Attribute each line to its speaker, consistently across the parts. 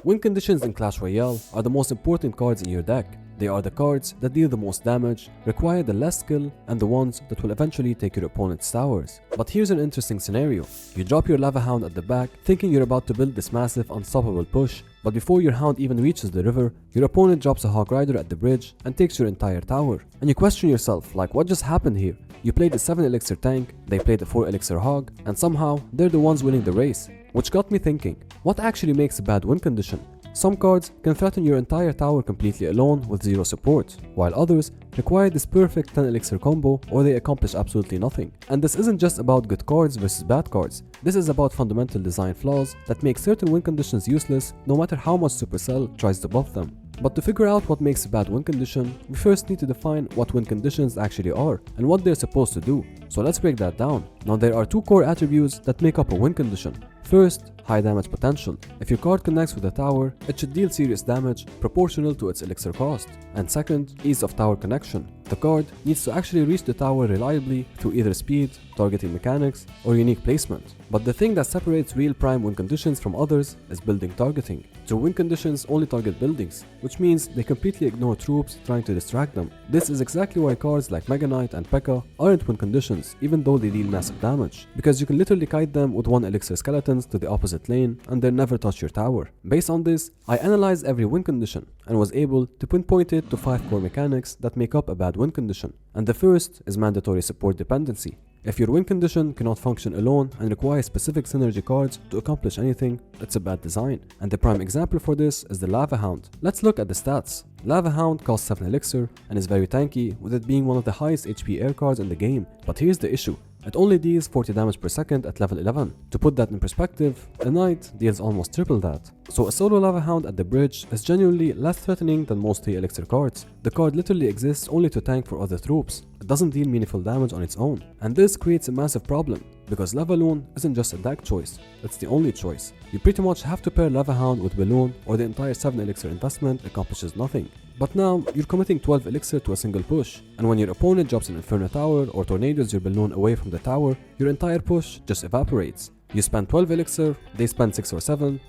Speaker 1: Win conditions in Clash Royale are the most important cards in your deck. They are the cards that deal the most damage, require the less skill, and the ones that will eventually take your opponent's towers. But here's an interesting scenario. You drop your Lava Hound at the back, thinking you're about to build this massive, unstoppable push, but before your Hound even reaches the river, your opponent drops a Hog Rider at the bridge and takes your entire tower. And you question yourself, like, what just happened here? You played a 7 elixir tank, they played a 4 elixir hog, and somehow they're the ones winning the race. Which got me thinking, what actually makes a bad win condition? Some cards can threaten your entire tower completely alone with zero support, while others require this perfect 10 elixir combo or they accomplish absolutely nothing. And this isn't just about good cards versus bad cards. This is about fundamental design flaws that make certain win conditions useless no matter how much Supercell tries to buff them. But to figure out what makes a bad win condition, we first need to define what win conditions actually are and what they're supposed to do. So let's break that down. Now there are two core attributes that make up a win condition. First, high damage potential. If your card connects with a tower, it should deal serious damage proportional to its elixir cost. And second, ease of tower connection. The card needs to actually reach the tower reliably through either speed, targeting mechanics, or unique placement. But the thing that separates real prime win conditions from others is building targeting. True win conditions only target buildings, which means they completely ignore troops trying to distract them. This is exactly why cards like Mega Knight and P.E.K.K.A. aren't win conditions even though they deal massive damage, because you can literally kite them with 1 elixir skeletons to the opposite lane and they'll never touch your tower. Based on this, I analyzed every win condition and was able to pinpoint it to 5 core mechanics that make up a bad win condition. And the first is mandatory support dependency. If your win condition cannot function alone and requires specific synergy cards to accomplish anything, it's a bad design. And the prime example for this is the Lava Hound. Let's look at the stats. Lava Hound costs 7 elixir and is very tanky, with it being one of the highest HP air cards in the game. But here's the issue. It only deals 40 damage per second at level 11. To put that in perspective, a Knight deals almost triple that. So a solo Lava Hound at the bridge is genuinely less threatening than most 3 elixir cards. The card literally exists only to tank for other troops. It doesn't deal meaningful damage on its own. And this creates a massive problem, because Lava Loon isn't just a deck choice, it's the only choice. You pretty much have to pair Lava Hound with Balloon or the entire 7 elixir investment accomplishes nothing. But now, you're committing 12 elixir to a single push, and when your opponent drops an Inferno Tower or tornadoes your balloon away from the tower, your entire push just evaporates. You spend 12 elixir, they spend 6 or 7,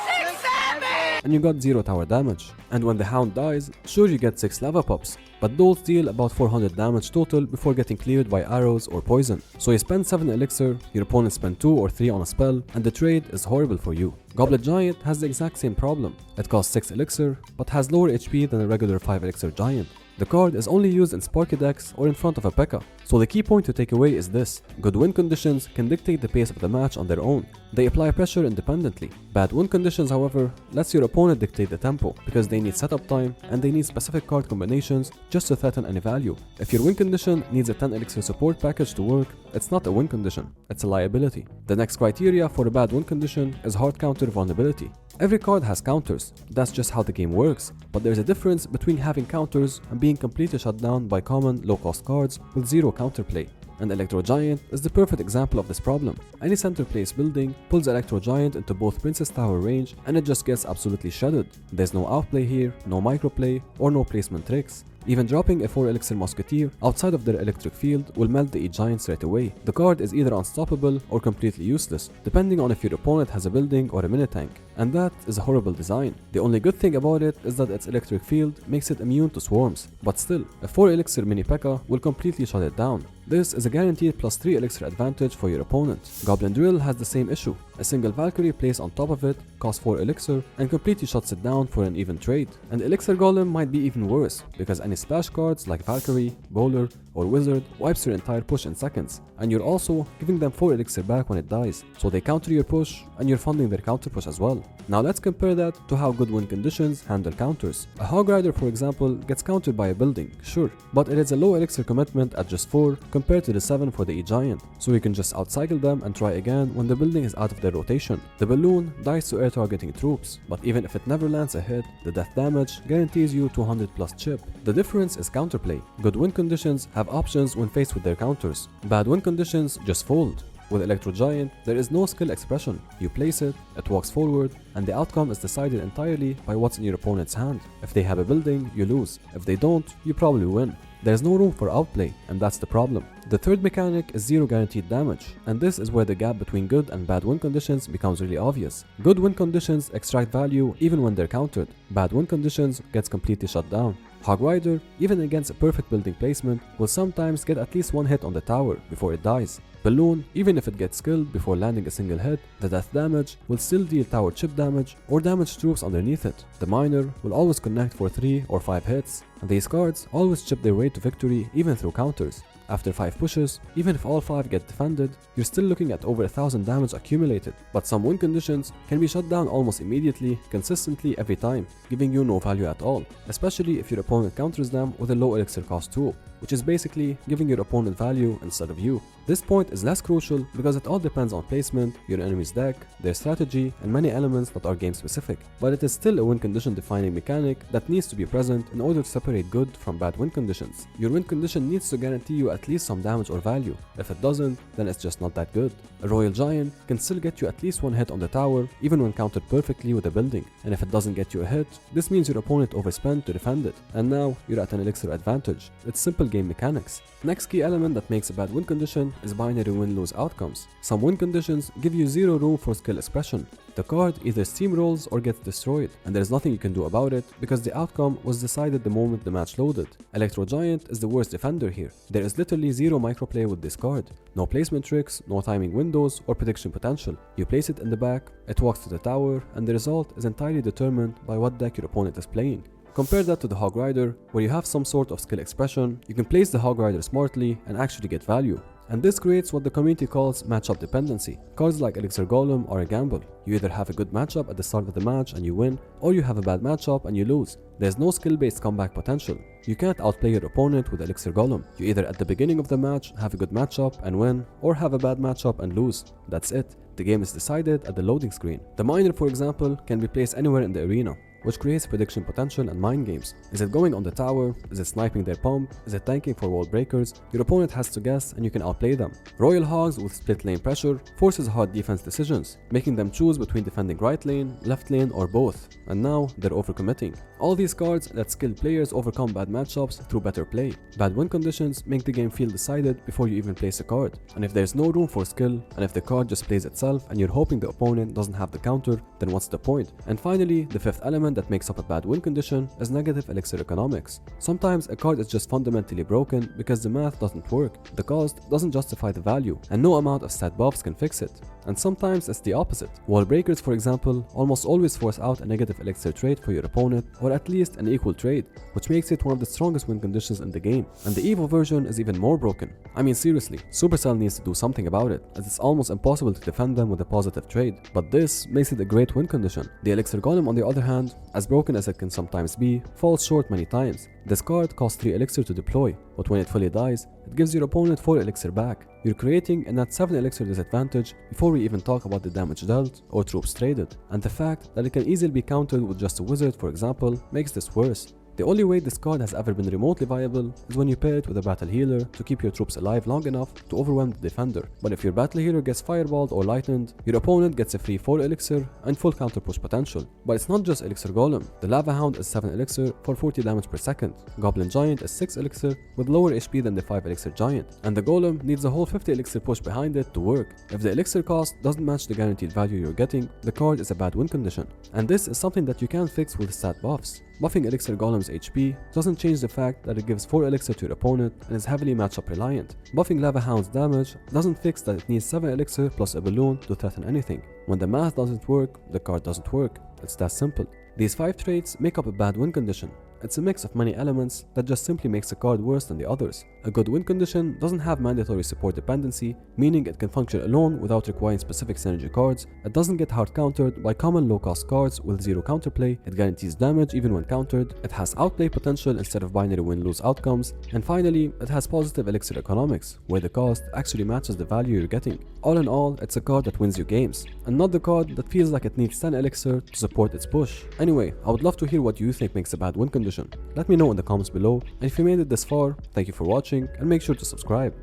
Speaker 1: and you got 0 tower damage. And when the Hound dies, sure you get 6 lava pops, but those deal about 400 damage total before getting cleared by arrows or poison. So you spend 7 elixir, your opponent spend 2 or 3 on a spell, and the trade is horrible for you. Goblet Giant has the exact same problem. It costs 6 elixir, but has lower HP than a regular 5 elixir giant. The card is only used in Sparky decks or in front of a P.E.K.K.A. So the key point to take away is this: good win conditions can dictate the pace of the match on their own. They apply pressure independently. Bad win conditions, however, lets your opponent dictate the tempo, because they need setup time and they need specific card combinations just to threaten any value. If your win condition needs a 10 elixir support package to work, it's not a win condition, it's a liability. The next criteria for a bad win condition is hard counter vulnerability. Every card has counters, that's just how the game works, but there's a difference between having counters and being completely shut down by common low-cost cards with zero counterplay. And Electro Giant is the perfect example of this problem. Any center place building pulls Electro Giant into both Princess Tower range and it just gets absolutely shredded. There's no outplay here, no microplay, or no placement tricks. Even dropping a 4 elixir musketeer outside of their electric field will melt the E-Giant straight away. The card is either unstoppable or completely useless, depending on if your opponent has a building or a mini tank. And that is a horrible design. The only good thing about it is that its electric field makes it immune to swarms. But still, a 4 elixir mini P.E.K.K.A. will completely shut it down. This is a guaranteed plus 3 elixir advantage for your opponent. Goblin Drill has the same issue. A single Valkyrie placed on top of it costs 4 elixir and completely shuts it down for an even trade. And Elixir Golem might be even worse, because any splash cards like Valkyrie, Bowler, or Wizard wipes your entire push in seconds, and you're also giving them 4 elixir back when it dies, so they counter your push and you're funding their counter push as well. Now let's compare that to how good win conditions handle counters. A Hog Rider, for example, gets countered by a building, sure, but it is a low elixir commitment at just 4 compared to the 7 for the E-Giant, so you can just outcycle them and try again when the building is out of their rotation. The balloon dies to air targeting troops, but even if it never lands a hit, the death damage guarantees you 200 plus chip. The difference is counterplay. Good win conditions have options when faced with their counters. Bad win conditions just fold. With Electro Giant, there is no skill expression. You place it, it walks forward, and the outcome is decided entirely by what's in your opponent's hand. If they have a building, you lose. If they don't, you probably win. There's no room for outplay, and that's the problem. The third mechanic is zero guaranteed damage, and this is where the gap between good and bad win conditions becomes really obvious. Good win conditions extract value even when they're countered. Bad win conditions gets completely shut down. Hog Rider, even against a perfect building placement, will sometimes get at least one hit on the tower before it dies. Balloon, even if it gets killed before landing a single hit, the death damage will still deal tower chip damage or damage troops underneath it. The miner will always connect for 3 or 5 hits, and these cards always chip their way to victory even through counters. After 5 pushes, even if all 5 get defended, you're still looking at over 1000 damage accumulated, but some win conditions can be shut down almost immediately, consistently every time, giving you no value at all, especially if your opponent counters them with a low elixir cost tool, which is basically giving your opponent value instead of you. This point is less crucial because it all depends on placement, your enemy's deck, their strategy, and many elements that are game specific, but it is still a win condition defining mechanic that needs to be present in order to separate good from bad win conditions. Your win condition needs to guarantee you at least some damage or value. If it doesn't, then it's just not that good. A Royal Giant can still get you at least one hit on the tower even when countered perfectly with a building, and if it doesn't get you a hit, this means your opponent overspent to defend it, and now you're at an elixir advantage. It's simple game mechanics. Next key element that makes a bad win condition is binary win-lose outcomes. Some win conditions give you zero room for skill expression. The card either steamrolls or gets destroyed, and there's nothing you can do about it because the outcome was decided the moment the match loaded. Electro Giant is the worst defender here. There is literally zero microplay with this card. No placement tricks, no timing windows or prediction potential. You place it in the back, it walks to the tower, and the result is entirely determined by what deck your opponent is playing. Compare that to the Hog Rider, where you have some sort of skill expression, you can place the Hog Rider smartly and actually get value. And this creates what the community calls matchup dependency. Cards like Elixir Golem are a gamble. You either have a good matchup at the start of the match and you win, or you have a bad matchup and you lose. There's no skill-based comeback potential. You can't outplay your opponent with Elixir Golem. You either at the beginning of the match have a good matchup and win, or have a bad matchup and lose. That's it. The game is decided at the loading screen. The miner, for example, can be placed anywhere in the arena, which creates prediction potential and mind games. Is it going on the tower? Is it sniping their pump? Is it tanking for wall breakers? Your opponent has to guess and you can outplay them. Royal Hogs with split lane pressure forces hard defense decisions, making them choose between defending right lane, left lane, or both, and now they're overcommitting. All these cards let skilled players overcome bad matchups through better play. Bad win conditions make the game feel decided before you even place a card, and if there's no room for skill, and if the card just plays itself and you're hoping the opponent doesn't have the counter, then what's the point? And finally, the fifth element that makes up a bad win condition is negative elixir economics. Sometimes a card is just fundamentally broken because the math doesn't work, the cost doesn't justify the value, and no amount of stat buffs can fix it. And sometimes it's the opposite. Wall breakers, for example, almost always force out a negative elixir trade for your opponent, or at least an equal trade, which makes it one of the strongest win conditions in the game. And the Evo version is even more broken. I mean, seriously, Supercell needs to do something about it, as it's almost impossible to defend them with a positive trade. But this makes it a great win condition. The Elixir Golem, on the other hand, as broken as it can sometimes be, falls short many times. This card costs 3 elixir to deploy, but when it fully dies, it gives your opponent 4 elixir back. You're creating a net 7 elixir disadvantage before we even talk about the damage dealt or troops traded. And the fact that it can easily be countered with just a wizard, for example, makes this worse. The only way this card has ever been remotely viable is when you pair it with a battle healer to keep your troops alive long enough to overwhelm the defender. But if your battle healer gets fireballed or lightened, your opponent gets a free 4 elixir and full counter push potential. But it's not just Elixir Golem. The Lava Hound is 7 elixir for 40 damage per second. Goblin Giant is 6 elixir with lower HP than the 5 elixir Giant. And the Golem needs a whole 50 elixir push behind it to work. If the elixir cost doesn't match the guaranteed value you're getting, the card is a bad win condition. And this is something that you can't fix with stat buffs. Buffing Elixir Golem's HP doesn't change the fact that it gives 4 elixir to your opponent and is heavily matchup reliant. Buffing Lava Hound's damage doesn't fix that it needs 7 elixir plus a balloon to threaten anything. When the math doesn't work, the card doesn't work. It's that simple. These 5 traits make up a bad win condition. It's a mix of many elements that just simply makes a card worse than the others. A good win condition doesn't have mandatory support dependency, meaning it can function alone without requiring specific synergy cards. It doesn't get hard countered by common low-cost cards with zero counterplay. It guarantees damage even when countered. It has outplay potential instead of binary win-lose outcomes. And finally, it has positive elixir economics, where the cost actually matches the value you're getting. All in all, it's a card that wins you games, and not the card that feels like it needs 10 elixir to support its push. Anyway, I would love to hear what you think makes a bad win condition. Let me know in the comments below, and if you made it this far, thank you for watching and make sure to subscribe.